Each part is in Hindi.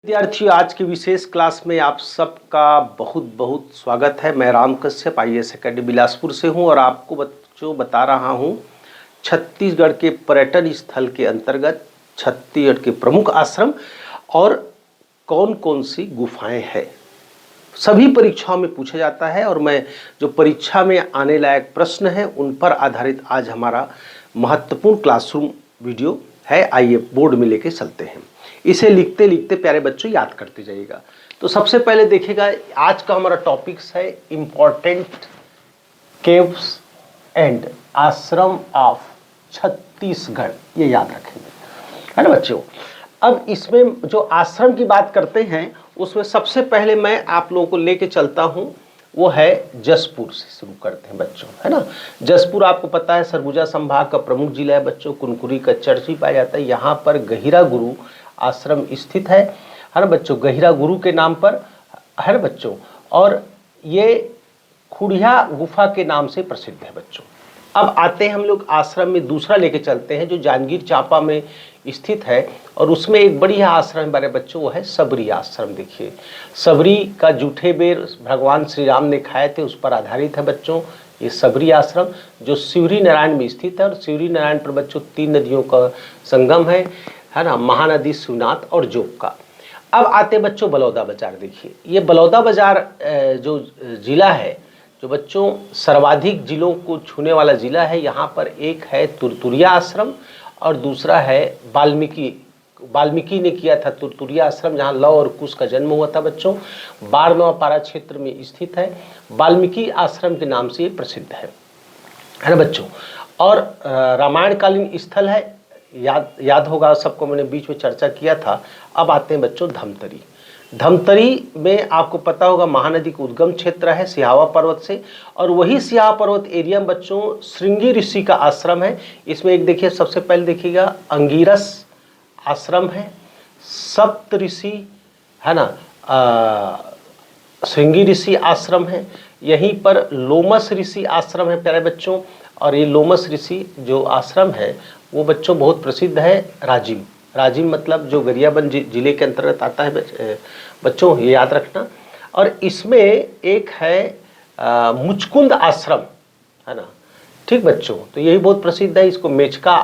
विद्यार्थियों, आज की विशेष क्लास में आप सबका बहुत बहुत स्वागत है। मैं राम कश्यप IAS अकेडमी बिलासपुर से हूं और आपको बच्चों बता रहा हूं छत्तीसगढ़ के पर्यटन स्थल के अंतर्गत छत्तीसगढ़ के प्रमुख आश्रम और कौन कौन सी गुफाएं हैं। सभी परीक्षाओं में पूछा जाता है और मैं जो परीक्षा में आने लायक प्रश्न हैं उन पर आधारित आज हमारा महत्वपूर्ण क्लासरूम वीडियो है। आइए बोर्ड में लेके चलते हैं। इसे लिखते लिखते प्यारे बच्चों याद करते जाइएगा। तो सबसे पहले देखिएगा, आज का हमारा टॉपिक्स है इम्पोर्टेंट केव्स एंड आश्रम ऑफ छत्तीसगढ़। ये याद रखेंगे, है ना बच्चों। अब इसमें जो आश्रम की बात करते हैं उसमें सबसे पहले मैं आप लोगों को लेके चलता हूँ, वो है जशपुर से शुरू करते हैं बच्चों, है ना। जशपुर आपको पता है सरगुजा संभाग का प्रमुख जिला है बच्चों। कुनकुरी का चर्च भी पाया जाता है। यहाँ पर गहिरा गुरु आश्रम स्थित है ना बच्चों, गहिरा गुरु के नाम पर, है ना बच्चों। और ये खुड़िया गुफा के नाम से प्रसिद्ध है बच्चों। अब आते हैं हम लोग आश्रम में दूसरा लेके चलते हैं जो जांजगीर चांपा में स्थित है और उसमें एक बढ़िया आश्रम बारे बच्चों, वो है सबरी आश्रम। देखिए, सबरी का जूठे बेर भगवान श्री राम ने खाए थे, उस पर आधारित है बच्चों ये सबरी आश्रम, जो शिवरी नारायण में स्थित है। और शिवरी नारायण पर बच्चों 3 नदियों का संगम है ना, महानदी, शिवनाथ और जोग का। अब आते बच्चों बलौदा बाजार। देखिए, ये बलौदा बाजार जो जिला है, जो बच्चों सर्वाधिक जिलों को छूने वाला जिला है। यहाँ पर एक है तुरतुरिया आश्रम और दूसरा है वाल्मीकि ने किया था तुरतुरिया आश्रम, जहाँ लव और कुश का जन्म हुआ था बच्चों। बारनवापारा क्षेत्र में स्थित है। वाल्मीकि आश्रम के नाम से ये प्रसिद्ध है ना बच्चों। और रामायणकालीन स्थल है, याद होगा सबको, मैंने बीच में चर्चा किया था। अब आते हैं बच्चों धमतरी। धमतरी में आपको पता होगा महानदी का उद्गम क्षेत्र है सिहावा पर्वत से, और वही सिहावा पर्वत एरिया में बच्चों श्रृंगी ऋषि का आश्रम है। इसमें एक देखिए, सबसे पहले देखिएगा अंगिरस आश्रम है, सप्त ऋषि है ना, श्रृंगी ऋषि आश्रम है। यहीं पर लोमस ऋषि आश्रम है प्यारे बच्चों। और ये लोमस ऋषि जो आश्रम है वो बच्चों बहुत प्रसिद्ध है। राजिम, राजिम मतलब जो गरियाबंद जिले के अंतर्गत आता है बच्चों, ये याद रखना। और इसमें एक है मुचकुंद आश्रम, है ना, ठीक बच्चों। तो यही बहुत प्रसिद्ध है। इसको मेचका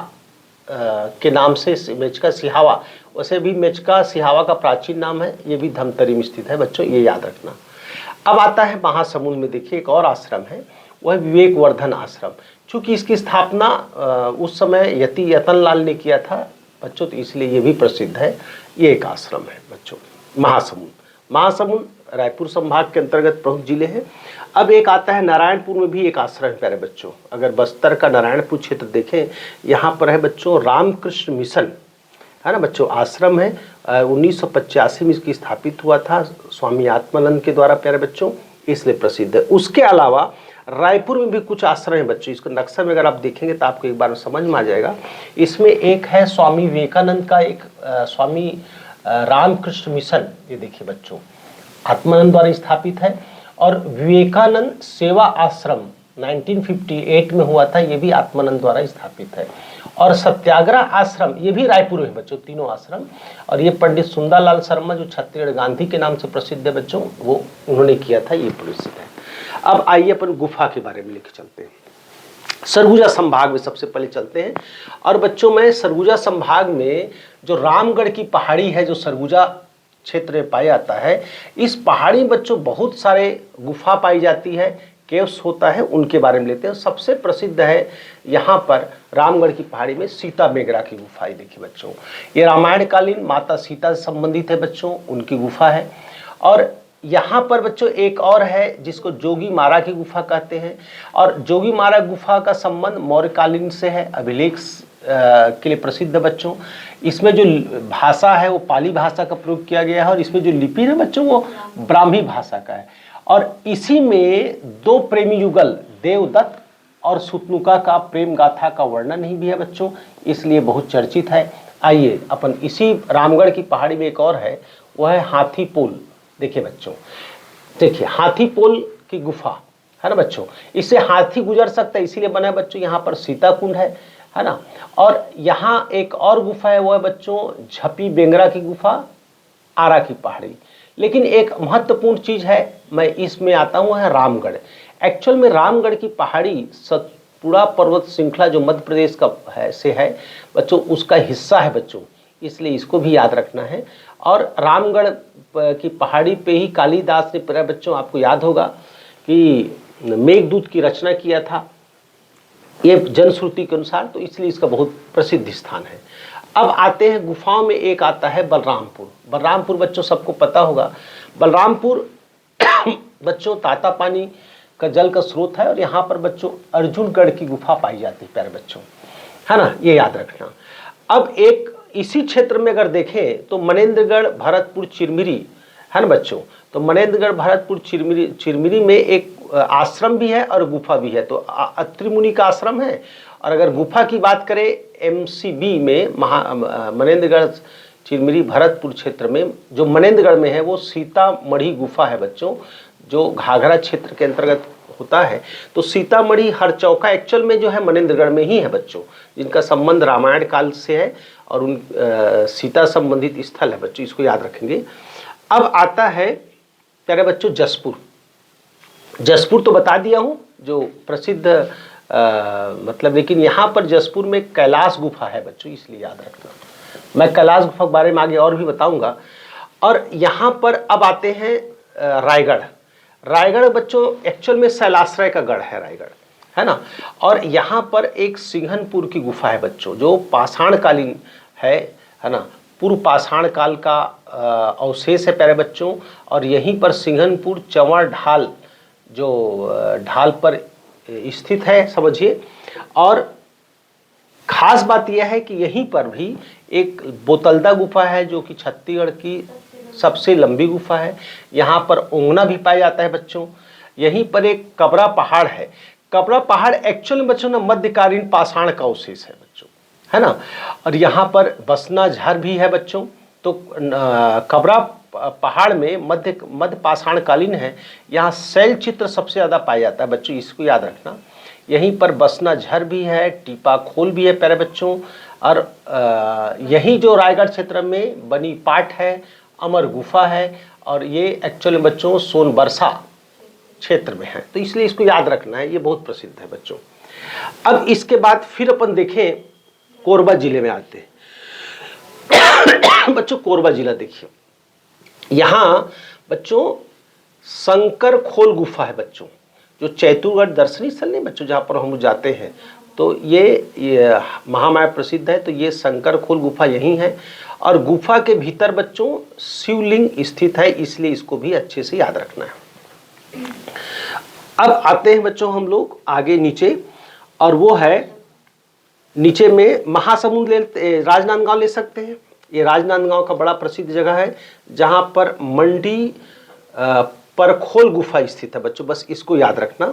के नाम से, मेचका सिहावा, वैसे भी मेचका सिहावा का प्राचीन नाम है। ये भी धमतरी में स्थित है बच्चों, ये याद रखना। अब आता है महासमुंद में। देखिए, एक और आश्रम है, वह है विवेकवर्धन आश्रम। चूँकि इसकी स्थापना उस समय यतियतनलाल ने किया था बच्चों, तो इसलिए ये भी प्रसिद्ध है। ये एक आश्रम है बच्चों महासमुंद। महासमुंद रायपुर संभाग के अंतर्गत प्रमुख जिले हैं। अब एक आता है नारायणपुर में भी एक आश्रम है प्यारे बच्चों। अगर बस्तर का नारायणपुर क्षेत्र देखें, यहाँ पर है बच्चों रामकृष्ण मिशन, है ना बच्चों, आश्रम है। 1985 में इसकी स्थापित हुआ था स्वामी आत्मानंद के द्वारा प्यारे बच्चों, इसलिए प्रसिद्ध है। उसके अलावा रायपुर में भी कुछ आश्रम है बच्चों। इसको नक्शा में अगर आप देखेंगे तो आपको एक बार समझ में आ जाएगा। इसमें एक है स्वामी विवेकानंद का एक स्वामी रामकृष्ण मिशन, ये देखिए बच्चों, आत्मानंद द्वारा स्थापित है। और विवेकानंद सेवा आश्रम 1958 में हुआ था, ये भी आत्मानंद द्वारा स्थापित है। और सत्याग्रह आश्रम, ये भी रायपुर में बच्चों, तीनों आश्रम। और ये पंडित सुंदरलाल शर्मा जो छत्तीसगढ़ गांधी के नाम से प्रसिद्ध है बच्चों, वो उन्होंने किया था, ये प्रसिद्ध है। अब आइए अपन गुफा के बारे में लेके चलते हैं। सरगुजा संभाग में सबसे पहले चलते हैं। और बच्चों में सरगुजा संभाग में जो रामगढ़ की पहाड़ी है, जो सरगुजा क्षेत्र में पाया जाता है, इस पहाड़ी में बच्चों बहुत सारे गुफा पाई जाती है, केव्स होता है, उनके बारे में लेते हैं। सबसे प्रसिद्ध है यहाँ पर रामगढ़ की पहाड़ी में सीता मेगरा की गुफा। देखिए बच्चों, ये रामायणकालीन माता सीता से संबंधित है बच्चों, उनकी गुफा है। और यहाँ पर बच्चों एक और है जिसको जोगी मारा की गुफा कहते हैं। और जोगी मारा गुफा का संबंध मौर्यकालीन से है, अभिलेख के लिए प्रसिद्ध है बच्चों। इसमें जो भाषा है वो पाली भाषा का प्रयोग किया गया है, और इसमें जो लिपि है बच्चों वो ब्राह्मी भाषा का है। और इसी में 2 प्रेमी युगल देवदत्त और सुतनुका का प्रेम गाथा का वर्णन भी है बच्चों, इसलिए बहुत चर्चित है। आइए अपन इसी रामगढ़ की पहाड़ी में एक और है, वह है हाथी पोल। देखिए बच्चों, देखिए हाथी पोल की गुफा, है ना बच्चों, इससे हाथी गुजर सकता है, इसीलिए बना है बच्चों। यहाँ पर सीता कुंड है ना। और यहाँ एक और गुफा है, वो है बच्चों झपी बेंगरा की गुफा, आरा की पहाड़ी। लेकिन एक महत्वपूर्ण चीज है, मैं इसमें आता हूँ, है रामगढ़। एक्चुअल में रामगढ़ की पहाड़ी सतपुड़ा पर्वत श्रृंखला जो मध्य प्रदेश का है बच्चों, उसका हिस्सा है बच्चों, इसलिए इसको भी याद रखना है। और रामगढ़ की पहाड़ी पे ही कालिदास ने प्यारे बच्चों, आपको याद होगा कि मेघदूत की रचना किया था, ये जनश्रुति के अनुसार, तो इसलिए इसका बहुत प्रसिद्ध स्थान है। अब आते हैं गुफाओं में, एक आता है बलरामपुर। बलरामपुर बच्चों सबको पता होगा, बलरामपुर बच्चों तातापानी का जल का स्रोत है, और यहाँ पर बच्चों अर्जुनगढ़ की गुफा पाई जाती है प्यारे बच्चों, है ना, ये याद रखना। अब एक इसी क्षेत्र में अगर देखें तो मनेंद्रगढ़, भरतपुर, चिरमिरी, है ना बच्चों, तो मनेंद्रगढ़, भरतपुर, चिरमिरी में एक आश्रम भी है और गुफा भी है। तो अत्रि मुनि का आश्रम है, और अगर गुफा की बात करें MCB में मनेंद्रगढ़, चिरमिरी, भरतपुर क्षेत्र में जो मनेंद्रगढ़ में है वो सीतामढ़ी गुफा है बच्चों, जो घाघरा क्षेत्र के अंतर्गत होता है। तो सीतामढ़ी हरचौका एक्चुअल में जो है मनेंद्रगढ़ में ही है बच्चों, जिनका संबंध रामायण काल से है और उन सीता संबंधित स्थल है बच्चों, इसको याद रखेंगे। अब आता है प्यारे बच्चों जसपुर। जसपुर तो बता दिया हूँ जो प्रसिद्ध मतलब, लेकिन यहाँ पर जसपुर में कैलाश गुफा है बच्चों, इसलिए याद रखना। मैं कैलाश गुफा के बारे में आगे और भी बताऊंगा। और यहाँ पर अब आते हैं रायगढ़। रायगढ़ बच्चों एक्चुअल में शैलाश्रय का गढ़ है रायगढ़, है ना। और यहाँ पर एक सिंघनपुर की गुफा है बच्चों, जो पाषाणकालीन है ना, पूर्व पाषाण काल का अवशेष है प्यारे बच्चों। और यहीं पर सिंघनपुर चंवर ढाल, जो ढाल पर स्थित है समझिए। और खास बात यह है कि यहीं पर भी एक बोतलदा गुफा है, जो कि छत्तीसगढ़ की सबसे लंबी गुफा है। यहाँ पर ओंगना भी पाया जाता है बच्चों। यहीं पर एक कबरा पहाड़ है। कबरा पहाड़ एक्चुअल में बच्चों ना मध्यकालीन पाषाण का अवशेष है बच्चों, है ना। और यहाँ पर बसना झर भी है बच्चों। तो कबरा पहाड़ में मध्य पाषाण कालीन है। यहाँ शैल चित्र सबसे ज़्यादा पाया जाता है बच्चों, इसको याद रखना। यहीं पर बसना झर भी है, टीपा खोल भी है प्यारे बच्चों। और यही जो रायगढ़ क्षेत्र में बनी पाट है, अमर गुफा है, और ये एक्चुअली बच्चों सोनबरसा क्षेत्र में है, तो इसलिए इसको याद रखना है, ये बहुत प्रसिद्ध है बच्चों। अब इसके बाद फिर अपन देखें कोरबा जिले में आते हैं। बच्चों कोरबा जिला देखिए, यहाँ बच्चों शंकर खोल गुफा है बच्चों, जो चैतुर्गढ़ दर्शनीय स्थल नहीं बच्चों, जहाँ पर हम जाते हैं, तो ये महामाया प्रसिद्ध है। तो ये शंकर खोल गुफा यही है। और गुफा के भीतर बच्चों शिवलिंग स्थित है, इसलिए इसको भी अच्छे से याद रखना है। अब आते हैं बच्चों हम लोग आगे नीचे, और वो है नीचे में महासमुंद राजनांदगांव ले सकते हैं। ये राजनांदगांव का बड़ा प्रसिद्ध जगह है, जहाँ पर मंडी परखोल गुफा स्थित है बच्चों, बस इसको याद रखना।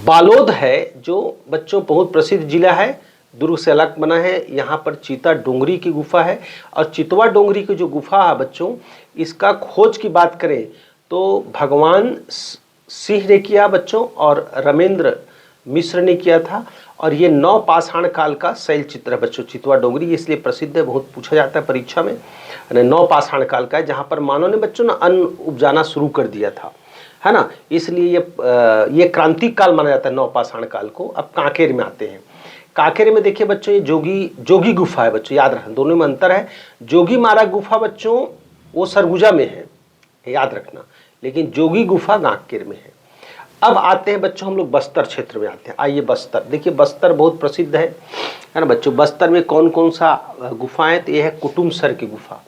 बालोद है जो बच्चों बहुत प्रसिद्ध जिला है, दुर्ग से अलग बना है। यहाँ पर चीता डोंगरी की गुफा है। और चितवा डोंगरी की जो गुफा है बच्चों, इसका खोज की बात करें तो भगवान सिंह ने किया बच्चों, और रमेंद्र मिश्र ने किया था। और ये 9 पाषाण काल का शैल चित्र है बच्चों, चितवा डोंगरी, इसलिए प्रसिद्ध है, बहुत पूछा जाता है परीक्षा में। 9 पाषाण काल का है, जहाँ पर मानव ने बच्चों ना अन्न उपजाना शुरू कर दिया था, है ना, इसलिए ये क्रांतिक काल माना जाता है 9 पाषाण काल को। अब कांकेर में आते हैं। कांकेर में देखिए बच्चों, ये जोगी गुफा है बच्चों, याद रखना, दोनों में अंतर है। जोगी मारा गुफा बच्चों वो सरगुजा में है, याद रखना, लेकिन जोगी गुफा कांकेर में है। अब आते हैं बच्चों हम लोग बस्तर क्षेत्र में आते हैं। आइए बस्तर देखिए, बस्तर बहुत प्रसिद्ध है ना बच्चों। बस्तर में कौन कौन सा गुफाएं, तो ये है कुटुमसर की गुफा।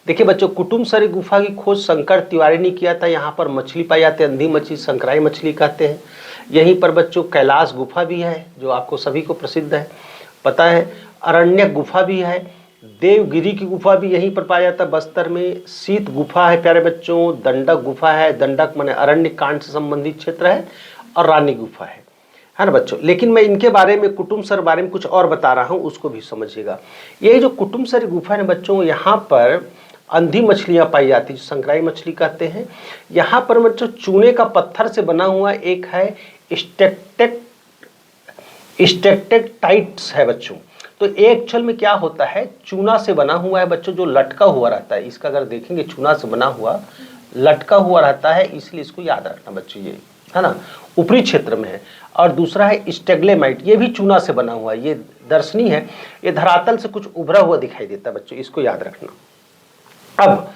देखिए बच्चों, कुटुमसर गुफा की खोज शंकर तिवारी ने किया था। यहाँ पर मछली पाई जाती है, अंधी मछली, शंकराई मछली कहते हैं। यहीं पर बच्चों कैलाश गुफा भी है, जो आपको सभी को प्रसिद्ध है, पता है। अरण्यक गुफा भी है, देवगिरी की गुफा भी यहीं पर पाया जाता है बस्तर में। शीत गुफा है प्यारे बच्चों, दंडक गुफा है, दंडक माने अरण्य कांड से संबंधित क्षेत्र है, और रानी गुफा है ना बच्चों। लेकिन मैं इनके बारे में, कुटुमसर बारे में कुछ और बता रहा हूँ, उसको भी समझिएगा। ये जो कुटुमसर गुफा है बच्चों, यहाँ पर अंधी मछलियाँ पाई जाती है, जो शंकराई मछली कहते हैं। यहाँ पर बच्चों चूने का पत्थर से बना हुआ एक है स्टेक्टेक्टाइट्स है बच्चों। तो एक्चुअल में क्या होता है, चूना से बना हुआ है बच्चों, जो लटका हुआ रहता है। इसका अगर देखेंगे चूना से बना हुआ लटका हुआ रहता है, इसलिए इसको याद रखना बच्चों, ये है ना, ऊपरी क्षेत्र में है। और दूसरा है स्टेग्लेमाइट, ये भी चूना से बना हुआ है, ये दर्शनी है, ये धरातल से कुछ उभरा हुआ दिखाई देता है बच्चों, इसको याद रखना। अब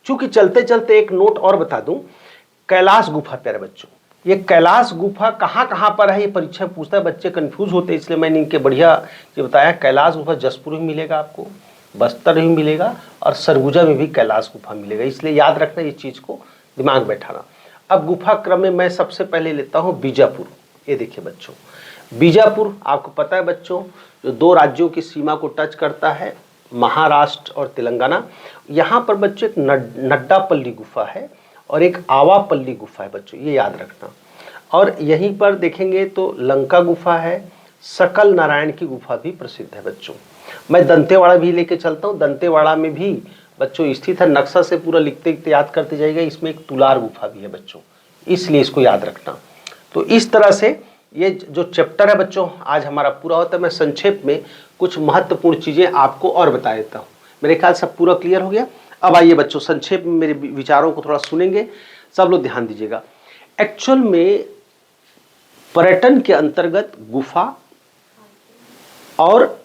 चूंकि चलते चलते एक नोट और बता दूं, कैलाश गुफा प्यारे बच्चों, ये कैलाश गुफा कहाँ पर है, ये परीक्षा पूछता है, बच्चे कंफ्यूज होते हैं, इसलिए मैंने इनके बढ़िया ये बताया। कैलाश गुफा जसपुर में मिलेगा आपको, बस्तर में मिलेगा, और सरगुजा में भी कैलाश गुफा मिलेगा, इसलिए याद रखना, ये चीज़ को दिमाग बैठाना। अब गुफा क्रम में मैं सबसे पहले लेता हूँ बीजापुर। ये देखिए बच्चों, बीजापुर आपको पता है बच्चों, जो 2 राज्यों की सीमा को टच करता है, महाराष्ट्र और तेलंगाना। यहाँ पर बच्चों एक नड्डापल्ली गुफा है और एक आवापल्ली गुफा है बच्चों, ये याद रखना। और यहीं पर देखेंगे तो लंका गुफा है, सकल नारायण की गुफा भी प्रसिद्ध है बच्चों। मैं दंतेवाड़ा भी लेके चलता हूँ, दंतेवाड़ा में भी बच्चों स्थित है, नक्शा से पूरा लिखते लिखते याद करते जाइएगा। इसमें एक तुलार गुफा भी है बच्चों, इसलिए इसको याद रखना। तो इस तरह से ये जो चैप्टर है बच्चों आज हमारा पूरा होता है। मैं संक्षेप में कुछ महत्वपूर्ण चीज़ें आपको और बता देता हूँ। मेरे ख्याल सब पूरा क्लियर हो गया। अब आइए बच्चों संक्षेप में मेरे विचारों को थोड़ा सुनेंगे, सब लोग ध्यान दीजिएगा। एक्चुअल में पर्यटन के अंतर्गत गुफा और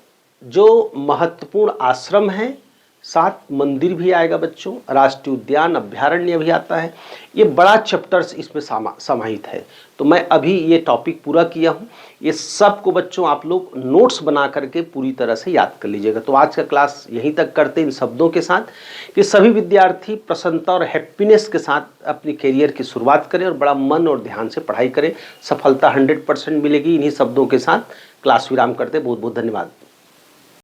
जो महत्वपूर्ण आश्रम है, साथ मंदिर भी आएगा बच्चों, राष्ट्रीय उद्यान अभ्यारण्य भी आता है, ये बड़ा चैप्टर्स इसमें समाहित है। तो मैं अभी ये टॉपिक पूरा किया हूँ, ये सब को बच्चों आप लोग नोट्स बना करके पूरी तरह से याद कर लीजिएगा। तो आज का क्लास यहीं तक करते इन शब्दों के साथ कि सभी विद्यार्थी प्रसन्नता और हैप्पीनेस के साथ अपनी करियर की शुरुआत करें और बड़ा मन और ध्यान से पढ़ाई करें, सफलता 100% मिलेगी। इन्हीं शब्दों के साथ क्लास विराम करते, बहुत बहुत धन्यवाद।